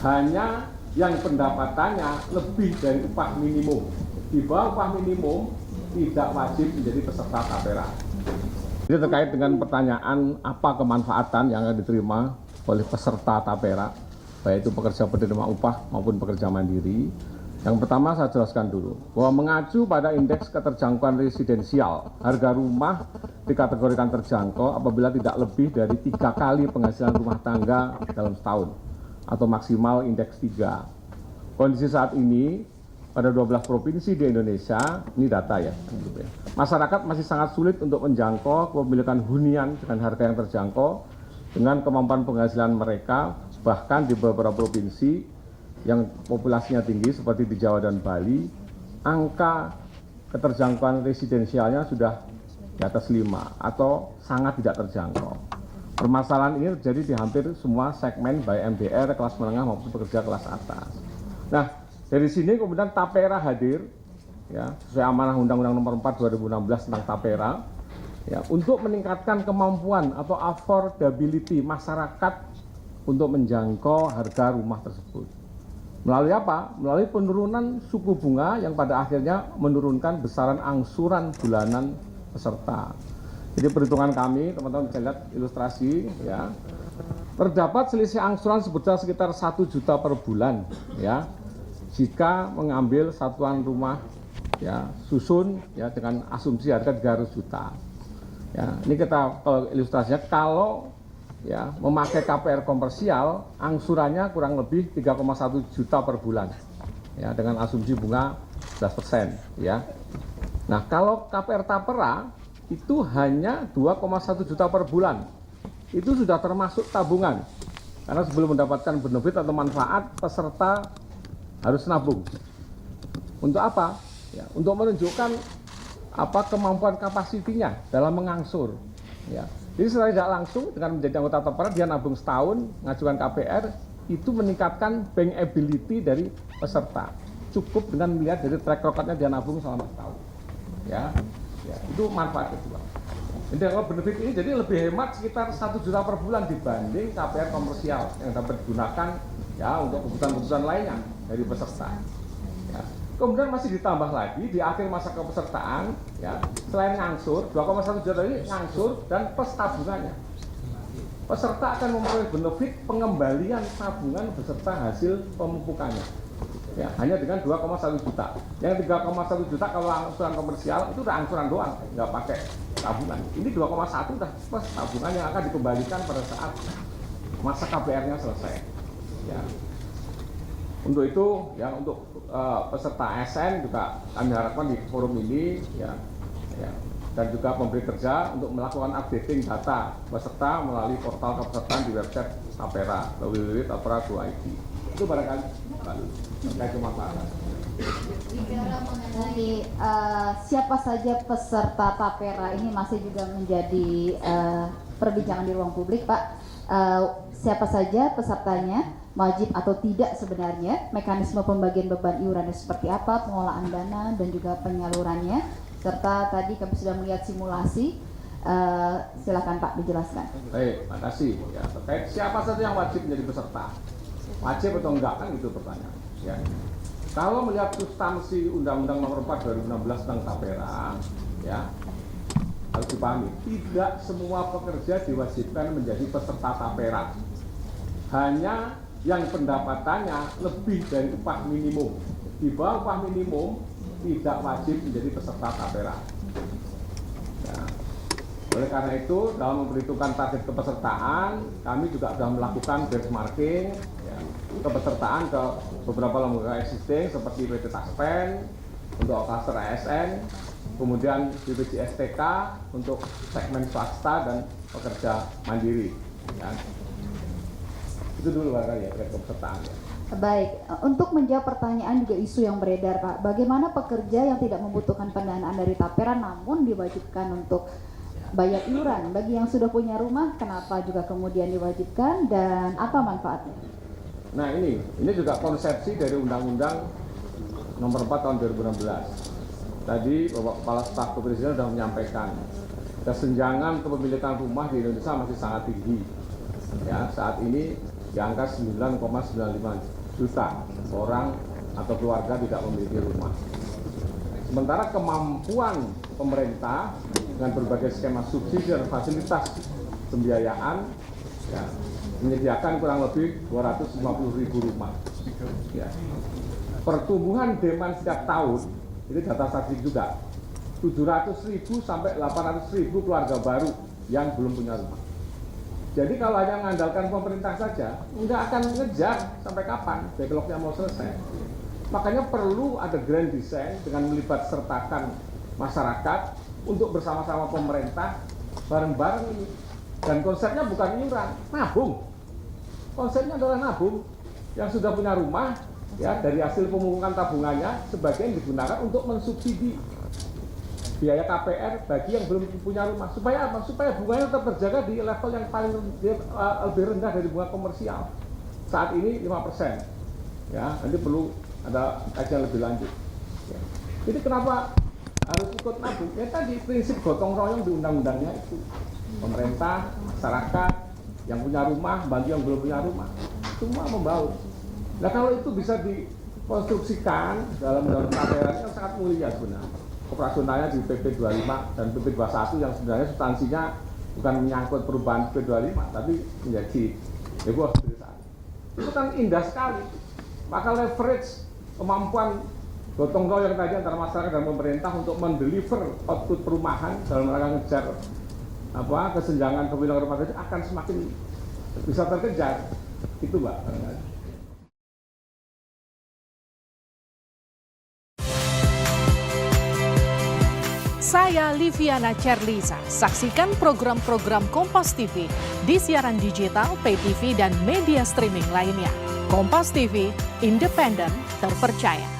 hanya yang pendapatannya lebih dari upah minimum. Di bawah upah minimum tidak wajib menjadi peserta tapera. Jadi terkait dengan pertanyaan apa kemanfaatan yang akan diterima oleh peserta tapera, baik itu pekerja penerima upah maupun pekerja mandiri. Yang pertama saya jelaskan dulu bahwa mengacu pada indeks keterjangkauan residensial, harga rumah dikategorikan terjangkau apabila tidak lebih dari 3 kali penghasilan rumah tangga dalam setahun atau maksimal indeks 3. Kondisi saat ini pada 12 provinsi di Indonesia, ini data ya, masyarakat masih sangat sulit untuk menjangkau kepemilikan hunian dengan harga yang terjangkau dengan kemampuan penghasilan mereka, bahkan di beberapa provinsi yang populasinya tinggi seperti di Jawa dan Bali, angka keterjangkauan residensialnya sudah di atas 5 atau sangat tidak terjangkau. Permasalahan ini terjadi di hampir semua segmen baik MDR, kelas menengah maupun pekerja kelas atas. Nah, dari sini kemudian tapera hadir, ya, sesuai amanah Undang-Undang Nomor 4 2016 tentang tapera, ya, untuk meningkatkan kemampuan atau affordability masyarakat untuk menjangkau harga rumah tersebut. Melalui apa? Melalui penurunan suku bunga yang pada akhirnya menurunkan besaran angsuran bulanan peserta. Jadi perhitungan kami, teman-teman bisa lihat ilustrasi, ya, terdapat selisih angsuran sebesar sekitar 1 juta per bulan, ya, jika mengambil satuan rumah, ya, susun, ya, dengan asumsi harga 300 juta. Ya, ini kita ilustrasinya kalau ya memakai KPR komersial, angsurannya kurang lebih 3,1 juta per bulan, ya, dengan asumsi bunga 11%, ya. Nah, kalau KPR tapera itu hanya 2,1 juta per bulan, itu sudah termasuk tabungan, karena sebelum mendapatkan benefit atau manfaat peserta harus nabung. Untuk apa? Ya, untuk menunjukkan apa kemampuan kapasitinya dalam mengangsur, ya. Jadi secara tidak langsung dengan menjadi anggota tapera dia nabung setahun, ngajukan KPR, itu meningkatkan bankability dari peserta. Cukup dengan melihat dari track recordnya dia nabung selama setahun, ya, ya, itu manfaat kedua. Jadi kalau benefit ini jadi lebih hemat sekitar 1 juta per bulan dibanding KPR komersial yang dapat digunakan, ya, untuk kebutuhan-kebutuhan lainnya dari peserta. Ya. Kemudian masih ditambah lagi di akhir masa kepesertaan, ya, selain ngangsur 2,1 juta ini ngangsur dan plus tabungannya. Peserta akan memperoleh benefit pengembalian tabungan beserta hasil pemupukannya, ya, hanya dengan 2,1 juta. Yang 3,1 juta kalau angsuran komersial itu udah angsuran doang, nggak pakai tabungan. Ini 2,1 udah plus tabungan yang akan dikembalikan pada saat masa KPR-nya selesai, ya. Untuk itu, ya, untuk peserta ASN juga kami harapkan di forum ini, ya, ya, dan juga pemberi kerja untuk melakukan updating data peserta melalui portal kepesertaan di website Tapera www.tapera.id. Itu barangkali terkait kemanfaatan. Bicara mengenai siapa saja peserta Tapera ini masih juga menjadi perbincangan di ruang publik, Pak. Siapa saja pesertanya, wajib atau tidak sebenarnya, mekanisme pembagian beban iurannya seperti apa, pengolahan dana dan juga penyalurannya, serta tadi kami sudah melihat simulasi. Silakan Pak dijelaskan. Baik, terima kasih. Ya, terkait siapa saja yang wajib menjadi peserta, wajib atau enggak, kan itu pertanyaan. Ya. Kalau melihat substansi Undang-Undang Nomor 4 2016 tentang Tapera, ya, harus dipahami, tidak semua pekerja diwajibkan menjadi peserta Tapera. Hanya yang pendapatannya lebih dari upah minimum. Di bawah upah minimum tidak wajib menjadi peserta Tapera. Ya. Oleh karena itu, dalam memperhitungkan target kepesertaan, kami juga sudah melakukan benchmarking, ya, kepesertaan ke beberapa lembaga existing seperti PT Taspen untuk klaster ASN, kemudian BPJS TK untuk segmen swasta dan pekerja mandiri. Ya. Itu dulu barangkali ya, kepesertaan. Ya. Baik, untuk menjawab pertanyaan juga isu yang beredar, Pak, bagaimana pekerja yang tidak membutuhkan pendanaan dari Tapera namun diwajibkan untuk bayar iuran? Bagi yang sudah punya rumah, kenapa juga kemudian diwajibkan dan apa manfaatnya? Nah, ini juga konsepsi dari Undang-Undang Nomor 4 tahun 2016. Tadi Bapak Kepala Staf Kepresidenan sudah menyampaikan kesenjangan kepemilikan rumah di Indonesia masih sangat tinggi. Ya, saat ini di angka 9,95 juta orang atau keluarga tidak memiliki rumah. Sementara kemampuan pemerintah dengan berbagai skema subsidi dan fasilitas pembiayaan ya, menyediakan kurang lebih 250.000 rumah. Ya. Pertumbuhan demand setiap tahun, ini data statistik juga, 700.000 sampai 800.000 keluarga baru yang belum punya rumah. Jadi kalau hanya mengandalkan pemerintah saja, nggak akan ngejar sampai kapan backlognya mau selesai. Makanya perlu ada grand design dengan melibat sertakan masyarakat untuk bersama-sama pemerintah bareng-bareng ini. Dan konsepnya bukan iuran, nabung. Konsepnya adalah nabung. Yang sudah punya rumah, ya dari hasil pemungutan tabungannya, sebagian digunakan untuk mensubsidi biaya KPR bagi yang belum punya rumah. Supaya apa? Supaya bunganya tetap terjaga di level yang paling lebih rendah dari bunga komersial. Saat ini 5%. Ya, nanti perlu ada kajian lebih lanjut. Ya. Jadi kenapa harus ikut nabung? Ya tadi prinsip gotong royong di undang-undangnya itu. Pemerintah, masyarakat, yang punya rumah, bantu yang belum punya rumah, semua membaur. Nah kalau itu bisa dikonstruksikan dalam undang-undang tapera yang sangat mulia sebenarnya. Operasionalnya di PP 25 dan PP 21 yang sebenarnya substansinya bukan menyangkut perubahan PP 25, tapi menjadi itu kan indah sekali. Maka leverage kemampuan gotong royong tadi antara masyarakat dan pemerintah untuk mendeliver output perumahan dalam rangka ngejar kesenjangan kewilayahan rumah tadi akan semakin bisa terkejar. Itu Mbak. Saya Liviana Cerlisa. Saksikan program-program Kompas TV di siaran digital, pay TV, dan media streaming lainnya. Kompas TV, independen, terpercaya.